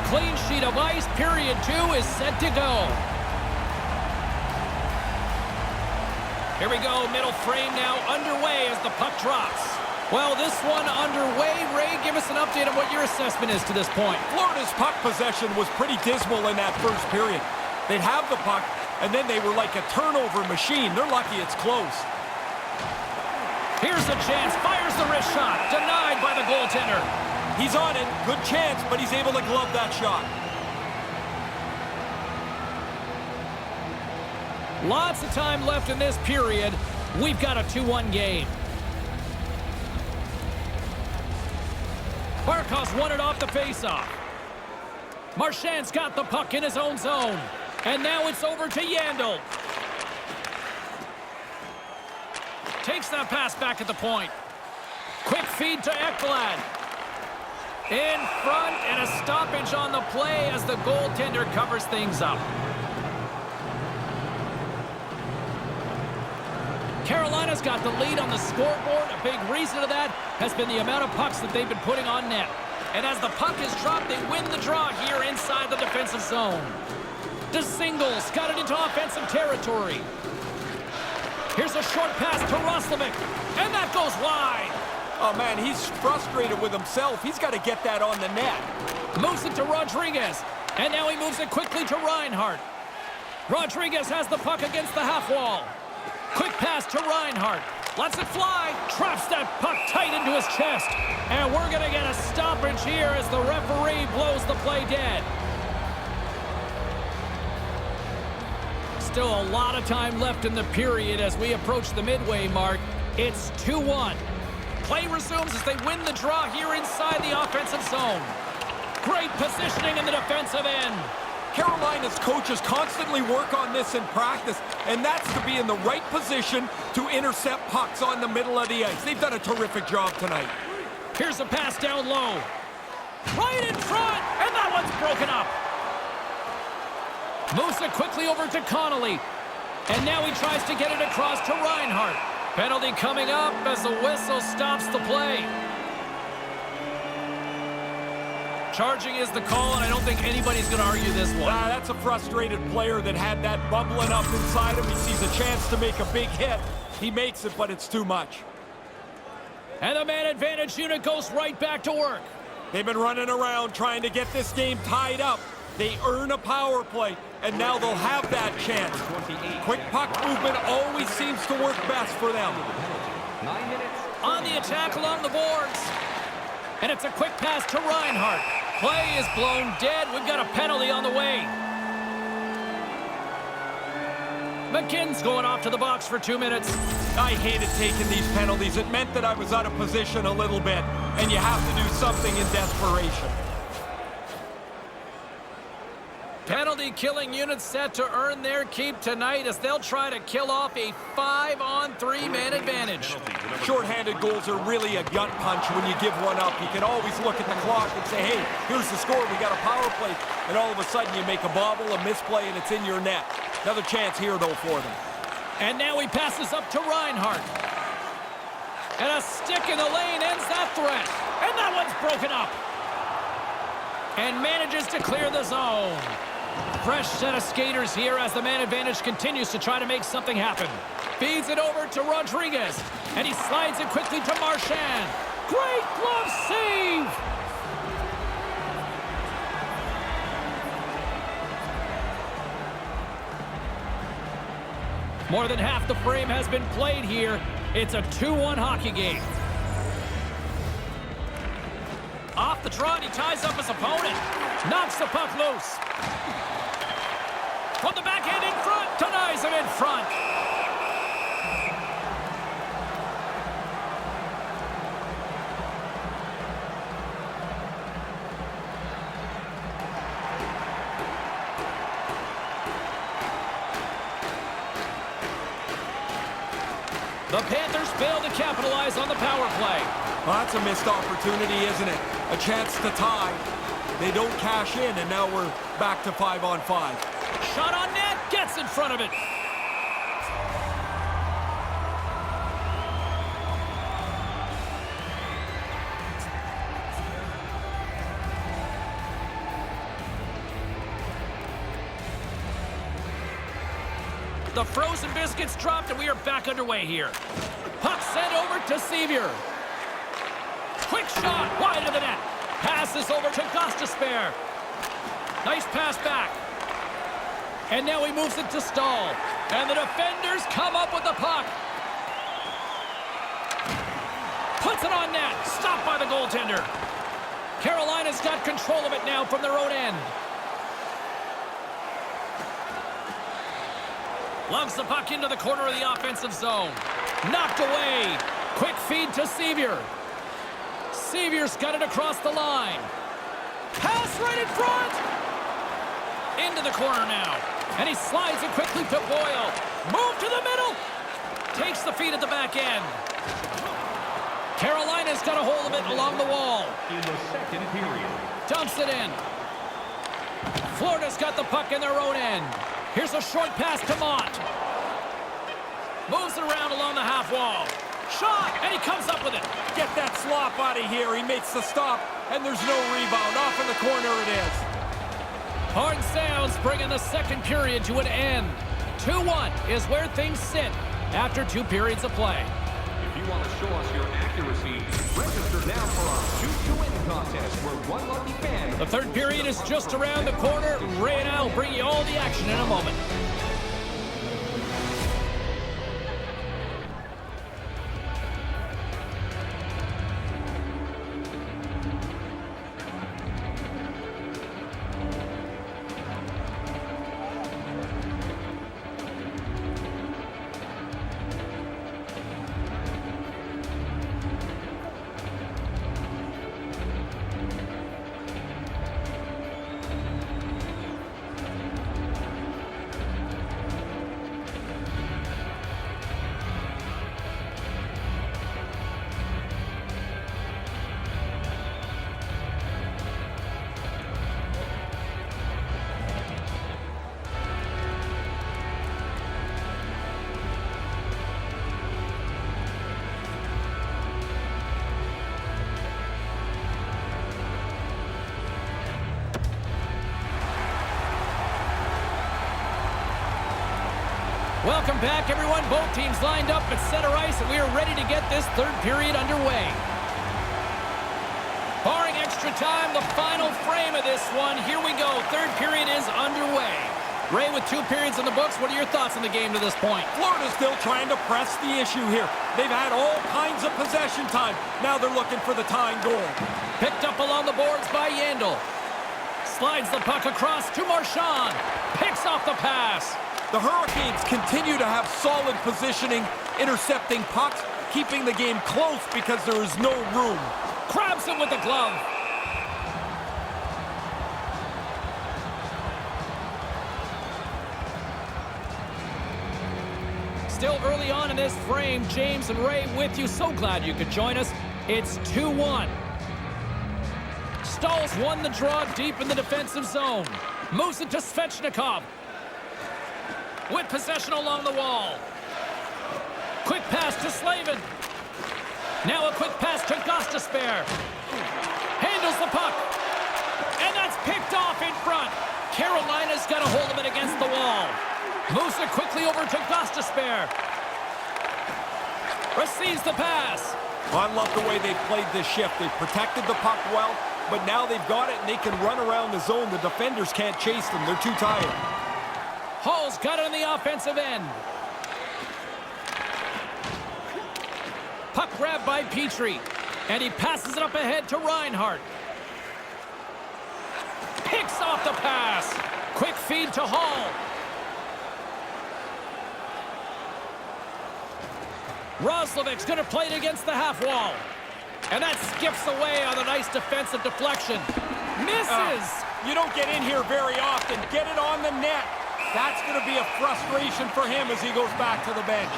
clean sheet of ice. Period 2 is set to go. Here we go. Middle frame now underway as the puck drops. Well, this one underway. Ray, give us an update on what your assessment is to this point. Florida's puck possession was pretty dismal in that first period. They'd have the puck, and then they were like a turnover machine. They're lucky it's close. Here's a chance. Fires the wrist shot. Denied by the goaltender. He's on it. Good chance, but he's able to glove that shot. Lots of time left in this period. We've got a 2-1 game. Barkov's won it off the faceoff. Marchand's got the puck in his own zone. And now it's over to Yandel. Takes that pass back at the point. Quick feed to Ekblad. In front, and a stoppage on the play as the goaltender covers things up. Carolina's got the lead on the scoreboard. A big reason of that has been the amount of pucks that they've been putting on net. And as the puck is dropped, they win the draw here inside the defensive zone. DeSingles got it into offensive territory. Here's a short pass to Roslovic, and that goes wide. Oh, man, he's frustrated with himself. He's got to get that on the net. Moves it to Rodriguez, and now he moves it quickly to Reinhart. Rodriguez has the puck against the half wall. Quick pass to Reinhart. Lets it fly. Traps that puck tight into his chest. And we're going to get a stoppage here as the referee blows the play dead. Still a lot of time left in the period as we approach the midway mark. It's 2-1. Play resumes as they win the draw here inside the offensive zone. Great positioning in the defensive end. Carolina's coaches constantly work on this in practice, and that's to be in the right position to intercept pucks on the middle of the ice. They've done a terrific job tonight. Here's a pass down low. Right in front, and that one's broken up. Moves it quickly over to Connolly. And now he tries to get it across to Reinhart. Penalty coming up as the whistle stops the play. Charging is the call, and I don't think anybody's going to argue this one. That's a frustrated player that had that bubbling up inside him. He sees a chance to make a big hit. He makes it, but it's too much. And the man advantage unit goes right back to work. They've been running around trying to get this game tied up. They earn a power play, and now they'll have that chance. Quick puck movement always seems to work best for them. On the attack along the boards. And it's a quick pass to Reinhart. Play is blown dead. We've got a penalty on the way. McKinn's going off to the box for 2 minutes. I hated taking these penalties. It meant that I was out of position a little bit, and you have to do something in desperation. Penalty killing unit set to earn their keep tonight as they'll try to kill off a 5-on-3 man advantage. Short-handed goals are really a gut punch when you give one up. You can always look at the clock and say, hey, here's the score, we got a power play. And all of a sudden you make a bobble, a misplay, and it's in your net. Another chance here, though, for them. And now he passes up to Reinhart. And a stick in the lane ends that threat. And that one's broken up. And manages to clear the zone. Fresh set of skaters here as the man advantage continues to try to make something happen. Feeds it over to Rodriguez. And he slides it quickly to Marchand. Great glove save! More than half the frame has been played here. It's a 2-1 hockey game. Off the draw, and he ties up his opponent. Knocks the puck loose. From the backhand in front, denies him in front. The Panthers fail to capitalize on the power play. Well, that's a missed opportunity, isn't it? A chance to tie. They don't cash in, and now we're back to 5-on-5. Shot on net, gets in front of it. The frozen biscuits dropped, and we are back underway here. Puck sent over to Sevier. Quick shot, wide of the net. Passes over to Gostisbehere. Nice pass back. And now he moves it to Stahl. And the defenders come up with the puck. Puts it on net. Stopped by the goaltender. Carolina's got control of it now from their own end. Lugs the puck into the corner of the offensive zone. Knocked away. Quick feed to Sevier. Sevier's got it across the line. Pass right in front. Into the corner now. And he slides it quickly to Boyle. Move to the middle. Takes the feed at the back end. Carolina's got a hold of it along the wall. In the second period. Dumps it in. Florida's got the puck in their own end. Here's a short pass to Mott. Moves it around along the half wall. Shot, and he comes up with it. Get that slop out of here. He makes the stop, and there's no rebound. Off in the corner it is. Horn sounds, bringing the second period to an end. 2-1 is where things sit after 2 periods of play. If you want to show us your accuracy, register now for our shoot-to-win contest where one lucky fan... The third period is just around the corner. Ray and I will bring you all the action in a moment. Welcome back, everyone. Both teams lined up at center ice, and we are ready to get this third period underway. Barring extra time, the final frame of this one. Here we go. Third period is underway. Ray, with 2 periods in the books, what are your thoughts on the game to this point? Florida's still trying to press the issue here. They've had all kinds of possession time. Now they're looking for the tying goal. Picked up along the boards by Yandel. Slides the puck across to Marchand. Picks off the pass. The Hurricanes continue to have solid positioning, intercepting pucks, keeping the game close because there is no room. Grabs it with the glove. Still early on in this frame, James and Ray with you. So glad you could join us. It's 2-1. Stahl's won the draw deep in the defensive zone. Moves it to Svechnikov. With possession along the wall. Quick pass to Slavin. Now a quick pass to Gostisbehere. Handles the puck. And that's picked off in front. Carolina's got a hold of it against the wall. Moves it quickly over to Gostisbehere. Receives the pass. I love the way they've played this shift. They've protected the puck well, but now they've got it and they can run around the zone. The defenders can't chase them. They're too tired. Hall's got it on the offensive end. Puck grabbed by Petrie. And he passes it up ahead to Reinhart. Picks off the pass. Quick feed to Hall. Roslovic's going to play it against the half wall. And that skips away on a nice defensive deflection. Misses! You don't get in here very often. Get it on the net. That's going to be a frustration for him as he goes back to the bench.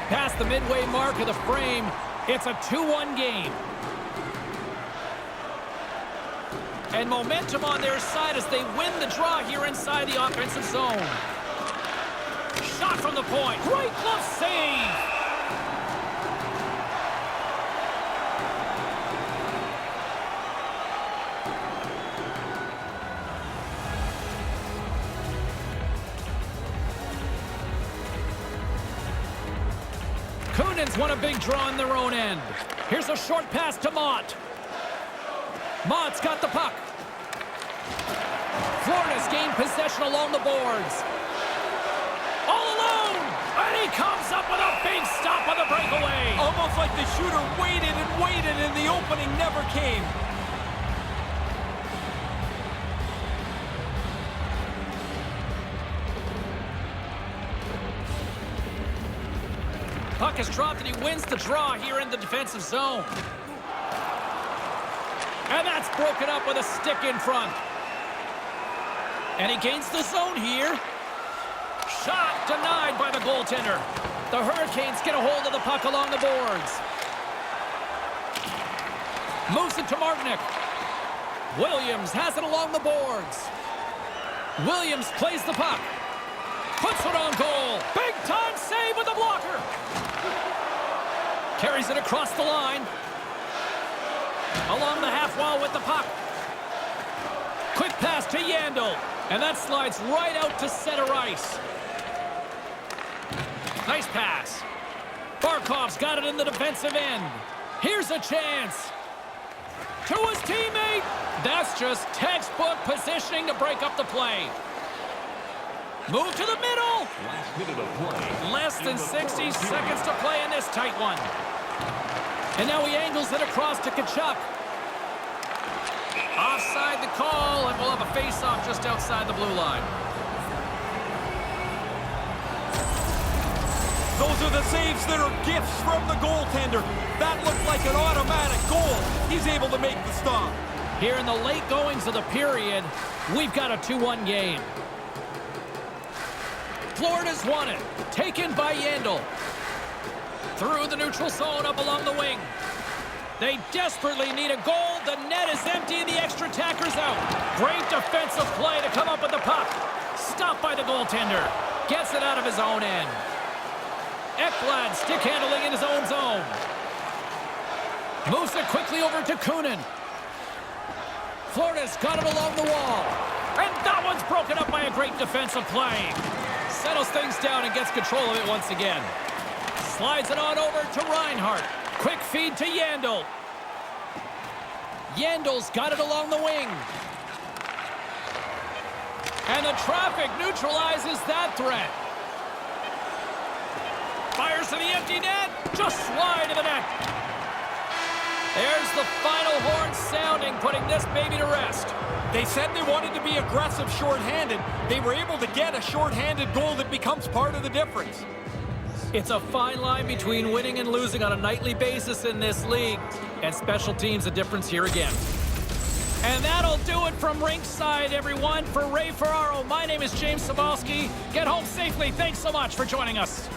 Past the midway mark of the frame, it's a 2-1 game. And momentum on their side as they win the draw here inside the offensive zone. Shot from the point. Great glove save. Kunin's won a big draw in their own end. Here's a short pass to Mott. Mott's got the puck. Florida's gained possession along the boards. All alone! And he comes up with a big stop on the breakaway. Almost like the shooter waited and waited and the opening never came. Puck is dropped and he wins the draw here in the defensive zone. And that's broken up with a stick in front. And he gains the zone here. Shot denied by the goaltender. The Hurricanes get a hold of the puck along the boards. Moves it to Martinick. Williams has it along the boards. Williams plays the puck. Puts it on goal. Big time save with the blocker. Carries it across the line. Along the half wall with the puck. Quick pass to Yandel. And that slides right out to center ice. Nice pass. Barkov's got it in the defensive end. Here's a chance. To his teammate. That's just textbook positioning to break up the play. Move to the middle. Last minute of play. Less than 60 seconds to play in this tight one. And now he angles it across to Tkachuk. Offside the call, and we'll have a face-off just outside the blue line. Those are the saves that are gifts from the goaltender. That looked like an automatic goal. He's able to make the stop. Here in the late goings of the period, we've got a 2-1 game. Florida's won it. Taken by Yandel. Through the neutral zone up along the wing. They desperately need a goal. The net is empty and the extra attacker's out. Great defensive play to come up with the puck. Stopped by the goaltender. Gets it out of his own end. Ekblad stick handling in his own zone. Moves it quickly over to Kunin. Florida's got it along the wall. And that one's broken up by a great defensive play. Settles things down and gets control of it once again. Slides it on over to Reinhart. Quick feed to Yandel. Yandel's got it along the wing. And the traffic neutralizes that threat. Fires to the empty net. Just wide of the net. There's the final horn sounding, putting this baby to rest. They said they wanted to be aggressive shorthanded. They were able to get a shorthanded goal that becomes part of the difference. It's a fine line between winning and losing on a nightly basis in this league. And special teams a difference here again. And that'll do it from rinkside, everyone. For Ray Ferraro, my name is James Sabalski. Get home safely. Thanks so much for joining us.